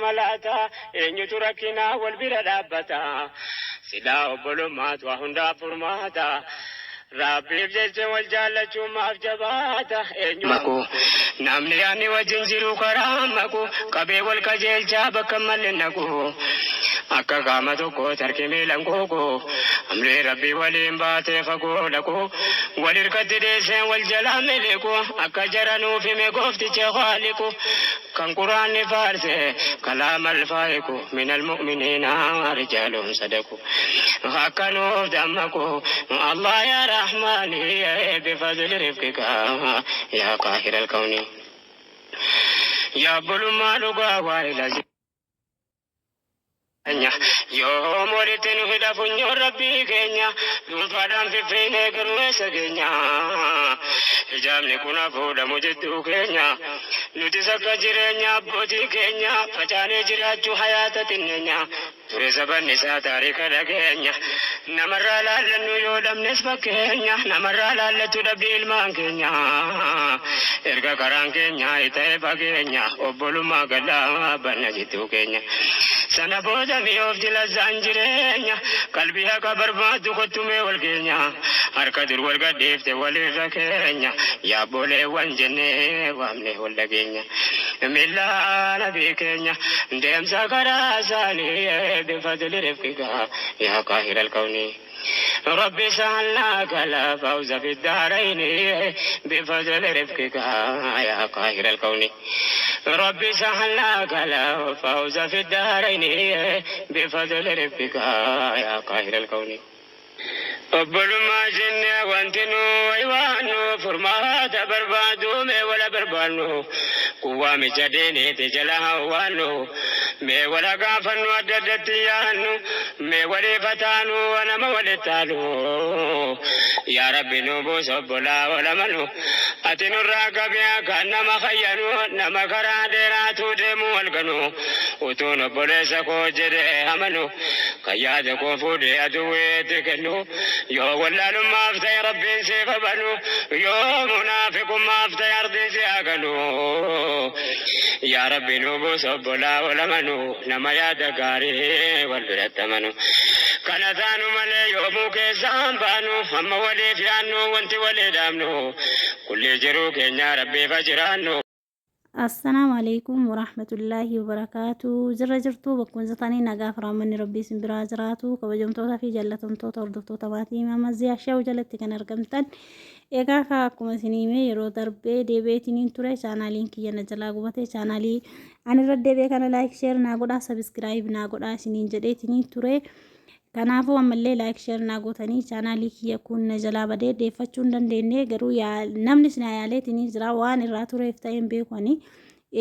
ملاتا إن يتركنا والبر دابتا سلا بلومات وهندا فرماتا ربي بجد والجالة ما أفجباتا مكو نامني يعني وجنزلو كرامكو كبي والكجيل جابك ملنكو akka qaama tokko tarkimee langoo amree rabbii waliin baatee fagoo dhaqoo walirkatti deesseen wal jalaa milikoo akka jaranuuf hime goofticha haaliku kan quraanni faarse kalaama alfaayiku minal mu'miniina rijaalun sadaku akka nuuf dammaqoo Allah yaa rahmaani bifadli rifqika yaa qaahiral kawni yaa bulummaa dhugaa waa'ilasi يوم ولتن هدا فنيو ربي كينيا دونفادان في فيني كرويس كينيا حجامني كنا فودا مجدو كينيا نتسك جرينيا بوتي كينيا فجاني جراجو حياة تنينيا تريس بنسا تاريخ لكينيا نمرا لالنو يودم نسبة كينيا نمرا لالتو دبدي المان كينيا إرقا كران كينيا إتايبا كينيا وبولو ما قدا بنجتو كينيا سنبودا ميوف دل زنجرينيا قلبيها كبرباد كتومي والكينيا هركدر والقديفت والركينيا يا بولي وانجني وامني والكينيا ملا نبي كينيا ديم سكرا سالي بفضل رفقك يا قاهر الكون ربي سهلناك لا فوز في الدارين بفضل رفقك يا قاهر الكون ربي سهلناك لا فوز في الدارين بفضل ربك يا قاهر الكون أبل ما جنة وانتنو ايوانو فرمات بربادو مي ولا بربانو قوامي جديني تجلها وانو مي ولا قافنو أددتيانو مي ولي فتانو وانا مولتانو يا ربي نوبو سبلا ولا منو أتنو الراقبيا كان نما خيانو نما كرا ديراتو ديمو والقنو وتونو بوليسا كو جدي همنو قيادة كو فودي أدوي تكنو يو ولا ما افتى ربي سيف بنو يو منافق ما افتى أرضي سياقنو يا ربي نوبو سبلا ولا منو نما يا دقاري والبرت منو كانتانو ملي يومو كيسان بانو أما ولي فيانو وانت ولي دامنو كل جرو كينيا ربي فجرانو السلام عليكم ورحمة الله وبركاته. جرجرتو بكون زتاني نجاف رامن ربي سنبرا جراتو كوجمتو في جلتم تو تردفتو تباتي ما مزيا شو جلت كان رقمتن إيجاكا كم سنيمة يرو دربي ديبيتين توري channelين كي نجلا قبته channelي أنا رد ديبي كان لايك شير ناقودا سبسكرايب ناقودا سنين جديتين توري kanaafuu ammallee like share naagotanii chaanaalii kiyya kun jalaa badee deeffachuu hin dandeenye garuu namni sina yaaleetiin jira waan irraa tureef ta'een beekani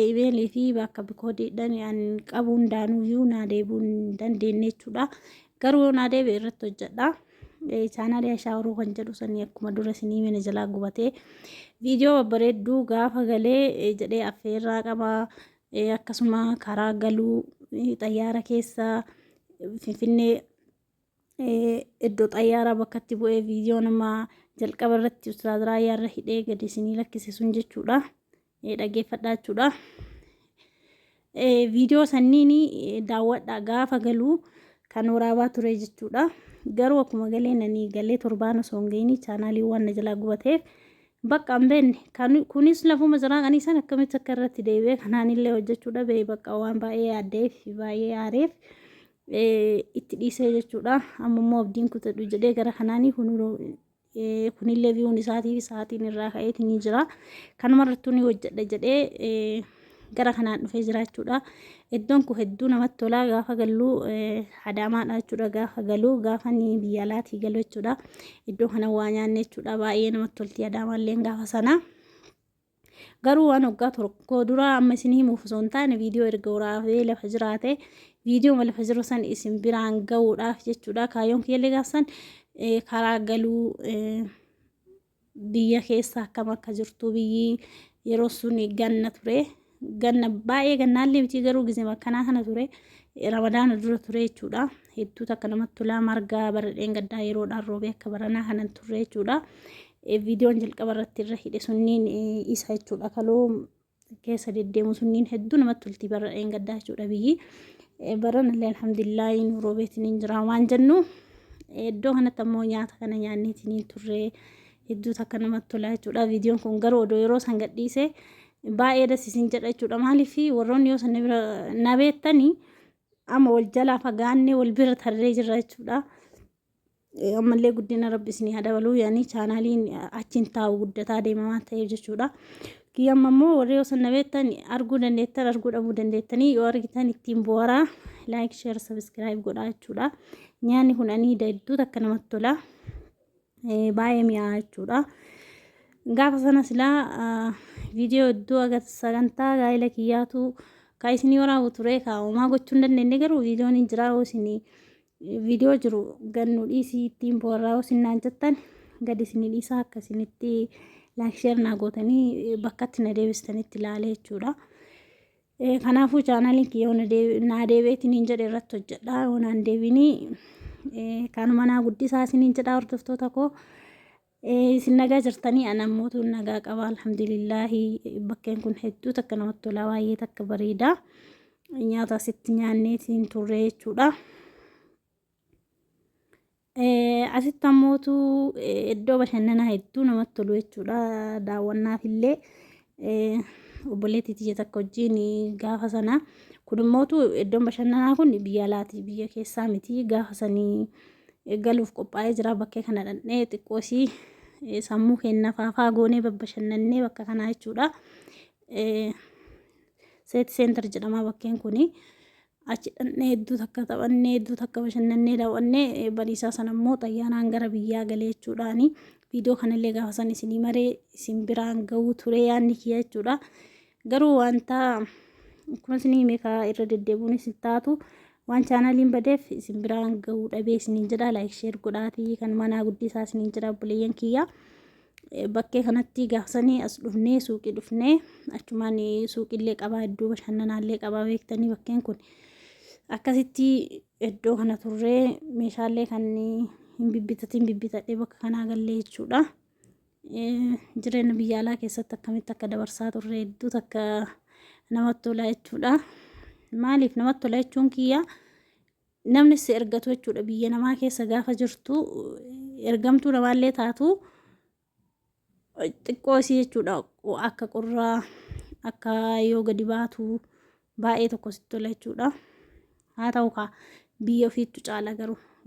imeelii fi bakka bikoodiidhaan an qabu hundaanuyyuu naa deebuu hin dandeenye jechuudha garuu naa deebi'e irratti hojjedha chaanaalii ashaawuruu kan jedhu sanii akkuma dura sinii mana jalaa gubatee viidiyoo babbareedduu gaafa galee jedhee affeerraa qaba akkasuma karaa galuu xayyaara keessa finfinnee iddoo xayyaara bakkatti bu'ee viidiyoo nama jalqaba irratti ustaaz Raayyaa irra hidhee gadi isinii lakkise sun jechuudha dhageeffadhaa jechuudha viidiyoo sanniini daawwadhaa gaafa galuu kan waraabaa ture jechuudha garuu akkuma galee nanii galee torbaan osoo hin geenye chaanaalii waan na jalaa gubateef bakka hin beekne kunis lafuma jiraa qanii san akkamitti akka irratti deebi'ee kanaanillee hojjechuudha bee bakka waan baay'ee yaaddeef baay'ee aareef itti dhiisee jechuudha ammoo abdiin kutadhu jedhee gara kanaanii kunillee biyuun isaatii sa'aatiin irraa ka'eetiin jira kanumarrattuu ni hojjedha jedhee gara kanaan dhufee jira jechuudha iddoon kun hedduu namatti tolaa gaafa galluu hadaamaadha jechuudha gaafa galuu gaafa ni biyya alaatii galuu jechuudha iddoo kana waa nyaanne jechuudha baay'ee namatti tolti hadaamaallee gaafa sana garuu waan waggaa tokko dura amma isinii himuuf osoo hin taane viidiyoo erga waraabee lafa jiraate viidiyoo lafa jiru san isin biraan ga'uudhaaf jechuudha kaayyoon kiyyallee gaafsan karaa galuu biyya keessa akkam akka jirtu biyyi yeroo sun ganna ture ganna baay'ee gannaallee miti garuu gizee bakkanaa kana ture ramadaana dura ture jechuudha hedduu takka namatti tolaa margaa baradheen gaddaa yeroodhaan roobee akka baranaa kanan ture jechuudha viidiyoon jalqaba irratti irra hidhe sunniin isa jechuudha kaloo keessa deddeemu sunniin hedduu namatti tolti bara gaddaa jechuudha biyyi. Baranallee alhamdulillah nuroo beetiin jira waan jennu iddoo kanatti ammoo nyaata kana nyaanneetiin turre hedduu takka namatti tola jechuudha. Viidiyoon kun garuu odoo yeroo san gadhiise baay'ee dasiisin jedha jechuudha. Maaliif warroonni yoo san na beektanii amma wal jalaa fagaannee wal bira tarree jirra jechuudha. Ammallee guddina rabbisni hadabaluu yaani chaanaaliin achiin taa'u guddataa deemamaa ta'eef jechuudha. Kiyyamma immoo warri yoo san na beektan arguu dandeettan arguu dhabuu dandeettanii yoo argitan ittiin boora like share subscribe godhaa jechuudha. Nyaanni kun ani hedduu takka namatti tola. Baay'ee mi'aawa jechuudha. Gaafa sana silaa viidiyoo iddoo agarsiisa sagantaa gaa'ela kiyyaatu ka isinii waraabuu ture kaa'umaa gochuu hin dandeenye garuu viidiyoon hin jiraa isinii viidiyoo jiru gannu dhiisii ittiin boorraa isinaan jettan gadi isinii dhiisaa akka isinitti like share naa gootanii bakkatti na deebistanitti ilaalee jechuudha. Kanaafuu chaanaaliin kiyya naa deebi'eetiin hin jedhe irratti hojjedha. Yoonaan deebinii kanuma naa guddisaa isiniin jedha hordoftoota koo. Isin nagaa jirtanii anamootu nagaa qaba alhamdulillahi. Bakkeen kun hedduu takka namatti tola baay'ee takka bareeda. Nyaata asitti nyaanneetiin turre jechuudha. Asitti ammootu iddoo bashannanaa hedduu namatti tolu jechuudha. Daawwannaaf illee obboleettii tiyya takka wajjin gaafa sana kun immootu iddoon bashannanaa kun biyya alaati biyya keessaa miti gaafa sanii galuuf qophaa'ee jira. Bakkee kana dhannee xiqqoosii sammuu keenya faafaa goonee babbashannannee bakka kanaa jechuudha. Seeti seentar jedhama bakkeen kuni. Achi dhannee hedduu takka taphannee hedduu takka bashannannee daawwannee bariisaa sana immoo xayyaanaan gara biyyaa galee jechuudhaani. Viidiyoo kanallee gaafa san isinii maree isin biraan ga'uu ture yaadni kiyya jechuudha. Garuu wanta akkuma isinii meeqa irra deddeebuun isin taatu waan chaanaaliin badeef isin biraan ga'uu dhabee isiniin jedha. Like share godhaatii kan manaa guddisaa isiniin jedha obboleeyyan kiyya. Bakkee kanatti gaafa sanii as dhufnee suuqii dhufnee achumaan suuqillee qabaa iddoo bashannanaallee qabaa beektanii bakkeen kun. Akkasitti iddoo kana turree meeshaalee kan hin bibbitadhee bakka kanaa gallee jechuudha. Jireenya biyya alaa keessatti akkamitti akka dabarsaa turre hedduu takka namatti tola jechuudha. Maaliif namatti tola jechuun kiyya namni si ergatu jechuudha. Biyya namaa keessa gaafa jirtu ergamtuu namaallee taatu xiqqoo isii jechuudha. Akka qorraa akka yoo gadi baatu baay'ee tokko sitti tola jechuudha. Haa ta'u kaa biyya ofiitu caala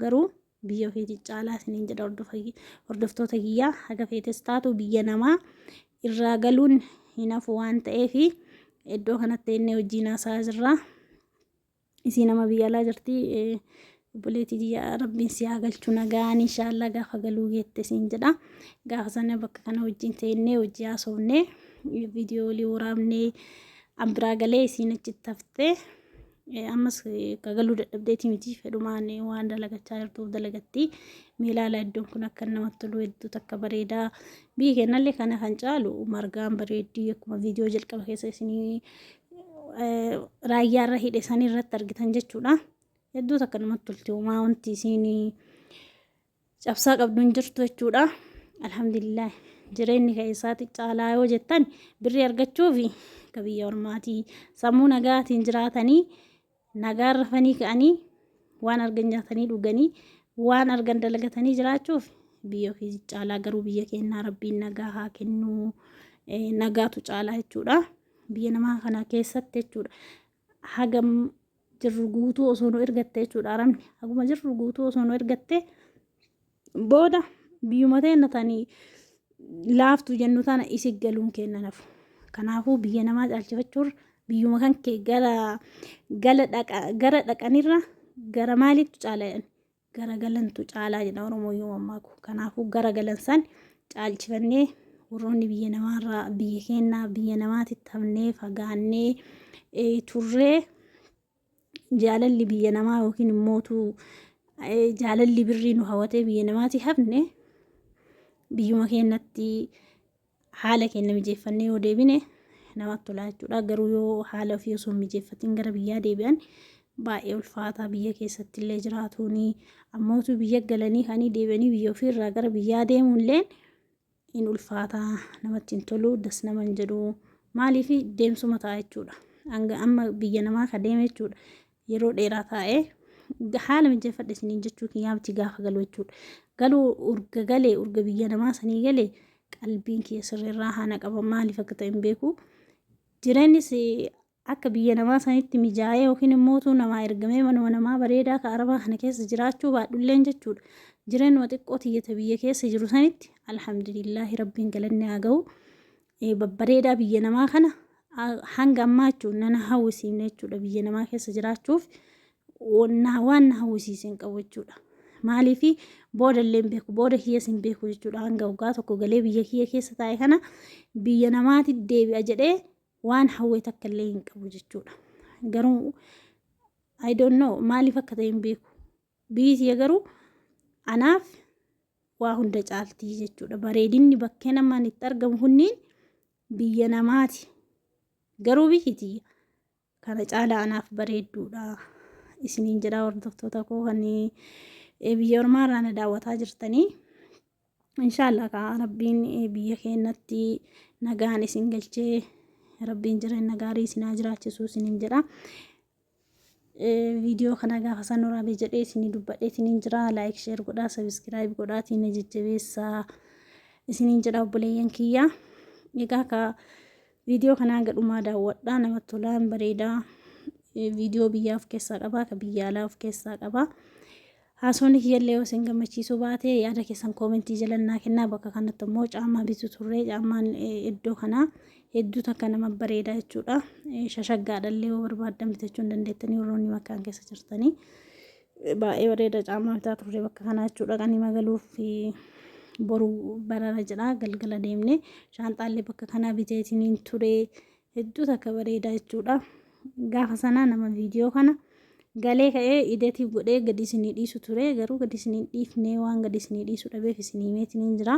garuu biyya ofiitti caalaa isiniin jedha hordoftoota kiyyaa. Haga feetes taatu biyya namaa irraa galuun hin hafu waan ta'eef iddoo kanatti inni hojiin haasaa jirra. Isii nama biyya alaa jirti obboleettii kiyya rabbiin si haa galchu nagaan inshaallah gaafa galuu geette isiin jedha. Gaafa sana bakka kana wajjin teennee hojii haasofnee viidiyoolee waraabnee ambiraa galee isiin achitti haftee ammas kagaluu dadhabdeetii miti fedhumaan waan dalagachaa jirtuuf dalagatti. Meelaala iddoon kun akka namatti tolu hedduu takka bareedaa. Biyyi keenyallee kana kan caalu margaan bareeddii akkuma viidiyoo jalqaba keessa isinii raayyaarra hidhe sanii irratti argitan jechuudha. Hedduu takka namatti tolti uumaa wanti isinii cabsaa qabduun jirtu jechuudha. Alhamdulillah jireenyi keessaatti caalaa yoo jettan birrii argachuufi akka biyya ormaatii sammuu nagaatiin jiraatanii nagaa rafanii ka'anii waan argan nyaatanii dhuganii waan argan dalagatanii jiraachuuf biyya ofii caalaa. Garuu biyya keenyaa rabbiin nagaa haa kennu nagaatu caalaa jechuudha. Biyya namaa kana keessatti jechuudha. Hagam jirru guutuu osoo nu ergatte jechuudha. Arabni haguma jirru guutuu osoo nu ergatte booda biyyuma teenya tanii laaftu jennu tana isi galuun kenna nafu. Kanaafuu biyya namaa caalchifachuun biyyuma kan kee gara dhaqanirra gara maaliitu caalaa gara galantu caalaa jedha Oromoo mammaku. Kanaafuu gara galansan caalchifannee warroonni biyya namaarraa biyya keenyaa biyya namaatitti hafnee fagaannee turree jaalalli biyya namaa yookiin immootu jaalalli birrii nu hawwatee biyya namaatti hafne biyyuma keenyatti haala keenya mijeeffannee yoo deebine namatti tola jechuudha. Garuu yoo haala ofii osoo mijeeffatiin gara biyyaa deebi'an baay'ee ulfaataa biyya keessatti illee jiraatuuni. Ammootu biyya galanii kanii deebi'anii biyya ofiirraa gara biyyaa deemuun illee in ulfaataa namatti hin tolu das naman jedhu. maaliif deemsuma ta'a jechuudha. Amma biyya namaa ka deeme jechuudha. Yeroo dheeraa taa'ee haala mijeeffadhe isiniin jechuu kiyyaatti gaafa galu jechuudha. Galuu urga galee urga biyya namaa sanii galee qalbiin kiyya sirriirraa haana qaba. Maaliif akka ta'e hin beeku. Jireenyis akka biyya namaa sanitti mijaa'ee yookiin immoo namaa ergamee manuma namaa bareedaa ka arabaa kana keessa jiraachuu baadhulleen jechuudha. Jireenyuma xiqqoo tiyyata biyya keessa jiru sanitti alhamdulillaahi rabbiin galanni haa ga'u. Babbareedaa biyya namaa kana hanga ammaa jechuun nana hawwisiifne jechuudha. Biyya namaa keessa jiraachuuf waan na hawwisiise hin qabu jechuudha. Maaliif booda illee hin beeku booda kiyyaas hin beeku jechuudha. Hanga waggaa tokko galee biyya kiyya keessa taa'e kana biyya namaatti deebi'a jedhee waan hawwee takka illee hin qabu jechuudha. Garuu I don't know maaliif akka ta'e hin beeku. Biyyi garuu anaaf waa hunda caaltii jechuudha. Bareedinni bakkee namaan itti argamu hunniin biyya namaati. Garuu biyyiti kana caalaa anaaf bareedduudha. Isiniin jedhaa hordoftoota koo kan biyya ormaarraa na daawwataa jirtanii. Inshaallah ka rabbiin biyya keenyatti nagaan isin galchee rabbiin jireenya gaarii isin haa jiraachisu isiniin jedha. Viidiyoo kana gaafa san waraabee jedhee isinii dubbadhee isiniin jira. Laayik sheer godhaa sabiskiraayib godhaatiin na jajjabeessaa isiniin jedha obboleeyyan kiyya. Egaa ka viidiyoo kanaa gadhumaa daawwadhaa namatti tolaan bareedaa. Viidiyoo biyyaa of keessaa qaba ka biyya alaa of keessaa qaba. Haasonni kiyyallee yoo isin gammachiisuu baate yaada keessan koomentii jala naa kennaa. Bakka kanatti immoo caammaa bitu turre caammaan iddoo kanaa hedduu takka nama bareeda jechuudha. Shashaggaadhallee yoo barbaaddan bitachuu hin dandeettanii warroonni makkaan keessa jirtanii baay'ee bareeda caammaa bitaa turre bakka kanaa jechuudha. Kan magaluuf boru barara jedha galgala deemne shaanxaallee bakka kanaa biteetiniin ture hedduu takka bareeda jechuudha. Gaafa sanaa nama viidiyoo kana galee ka'ee ideetiif godhee gadi isinii dhiisu ture garuu gadi isinii dhiifnee waan gadi isinii dhiisu dhabeef isinii meetiniin jira.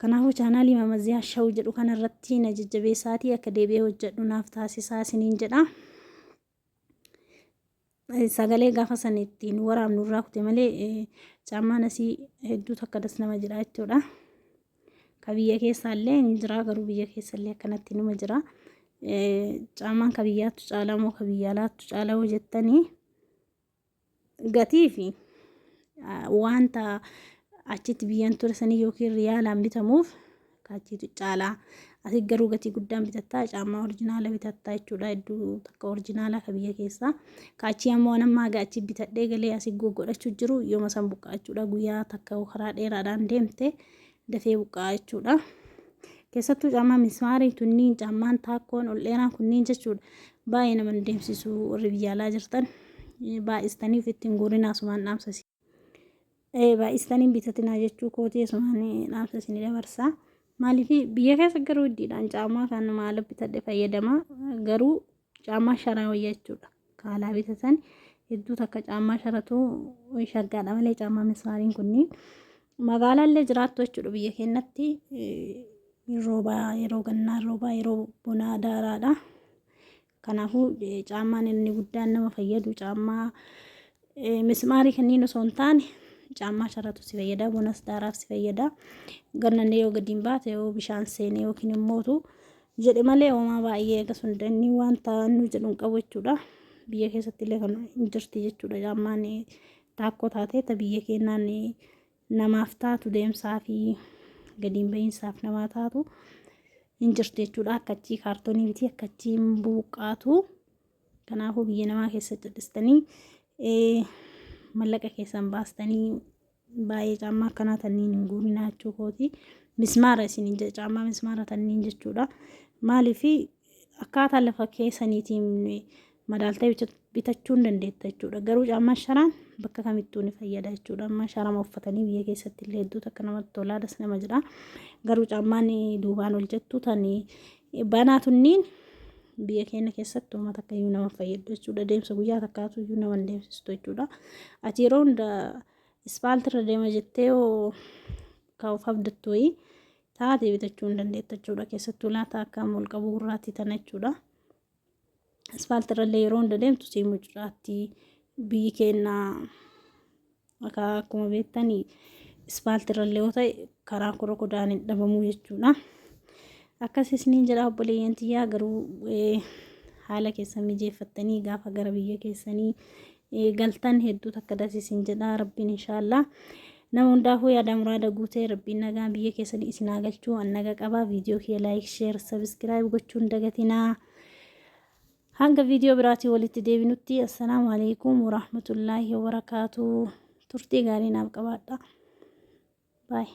Kanaafuu chaanaalii Mamaziyaa Shawuu jedhu kanarratti na jajjabeessaatii akka deebi'ee hojjedhu naaf taasisaa isiniin jedha. Sagalee gaafa sana ittiin waraabnu irraa kute malee caammaan asii hedduu takka das nama jira jechuudha. Ka biyya keessaallee ni jira garuu biyya keessallee akkanatti numa jira. Caammaan ka biyyaattu caalaa moo ka biyya alaattu caalaa hoo jettanii gatii fi wanta achitti biyyan ture sanii yookiin riyaalaan bitamuuf kaachiitu caalaa. Asii garuu gatii guddaan bitattaa caammaa orjinaala bitattaa jechuudha. Hedduu takka orjinaala ka biyya keessaa kaachii ammoo nammaa gaachi bitadhee galee asii goggodhachuu jiru yooma san buqqaa jechuudha. Guyyaa takka karaa dheeraadhaan deemte dafee buqqaa jechuudha. Keessattuu caammaa mismaarii tunniin caammaan taakkoon ol dheeraan kunniin jechuudha. Baay'ee nama deemsisu warri biyya alaa jirtan baay'istanii ofitti hin guurinaa sumaan dhaamsasi. Baay'istanii bitatinaa jechuu kootii sumaan dhaamsasi ni dabarsaa. Maaliif biyya keessa garuu iddiidhaan caammaa kan maala bitadhe fayyadama garuu caammaa sharaa wayya jechuudha. Kaalaa bitatan hedduu takka caammaa sharatu shaggaadha malee caammaa mismaariin kunniin magaalaallee jiraattu jechuudha biyya keenyatti. Roobaa yeroo gannaa roobaa yeroo bonaa daaraadha. Kanaafuu caammaan inni guddaan nama fayyadu caammaa mismaarii kanneen osoo hin taane caammaa sharatu si fayyada. Bonas daaraaf si fayyada. Gannanne yoo gadi hin baate yoo bishaan seenee yookiin immootu jedhe malee homaa baay'ee akkasuma danni wanta nu jedhu hin qabu jechuudha. Biyya keessatti illee kan hin jirti jechuudha. Caammaan taakkoo taatee ta biyya keenyaan namaaf taatu deemsaa fi gadiin bahiinsaaf namaa taatu hin jirtu jechuudha. Akkachii kaartoonii biti akkachiin buuqqaatu. Kanaafuu biyya namaa keessa jedhistanii mallaqa keessan baastanii baay'ee caammaa akkanaa tanniin hin guurinaa jechuu kooti. Mismaara isiniin jedha caammaa mismaara tanniin jechuudha. Maaliif akkaataa lafa keessaniitiin madaaltee bitachuu hin dandeetta jechuudha. Garuu caammaan sharaan bakka kamittuu ni fayyada jechuudha. Amma sharama uffatanii biyya keessatti illee hedduu takka namatti tolaa das nama jira. Garuu caammaan duubaan ol jettu tanii banaa tunniin biyya keenya keessatti uummata akka iyyuu nama fayyadu jechuudha. Deemsa guyyaa takkaatu iyyuu nama deemsistu jechuudha. Ati yeroo hunda ispaaltirra deema jettee yoo kaa'uuf abdattu wayii taatee bitachuu hin dandeetta jechuudha. Keessattuu laata akka ol qabu gurraatti tana jechuudha. Ispaaltirrallee yeroo hunda deemtu si mucuraatti biyyi keenya akkuma beektanii ispaaltirrallee yoo ta'e karaa korokodaan hin dhabamuu jechuudha. akkasisniin jedha obboleeyyan tiyyaa garuu haala keessan mijeeffattanii gaafa gara biyya keessanii galtan hedduu takka dasiisin jedha rabbiin inshaallah nama hundaafuu yaada muraada guutee rabbiin nagaa biyya keessanii isin haa galchuu an naga qabaa viidiyoo kee laayik sheer sabskiraayib gochuun dagatinaa hanga viidiyoo biraatii walitti deebinutti assalaamu alaykum warahmatullaahi wabarakaatu turtii gaarii naaf qabaadha baay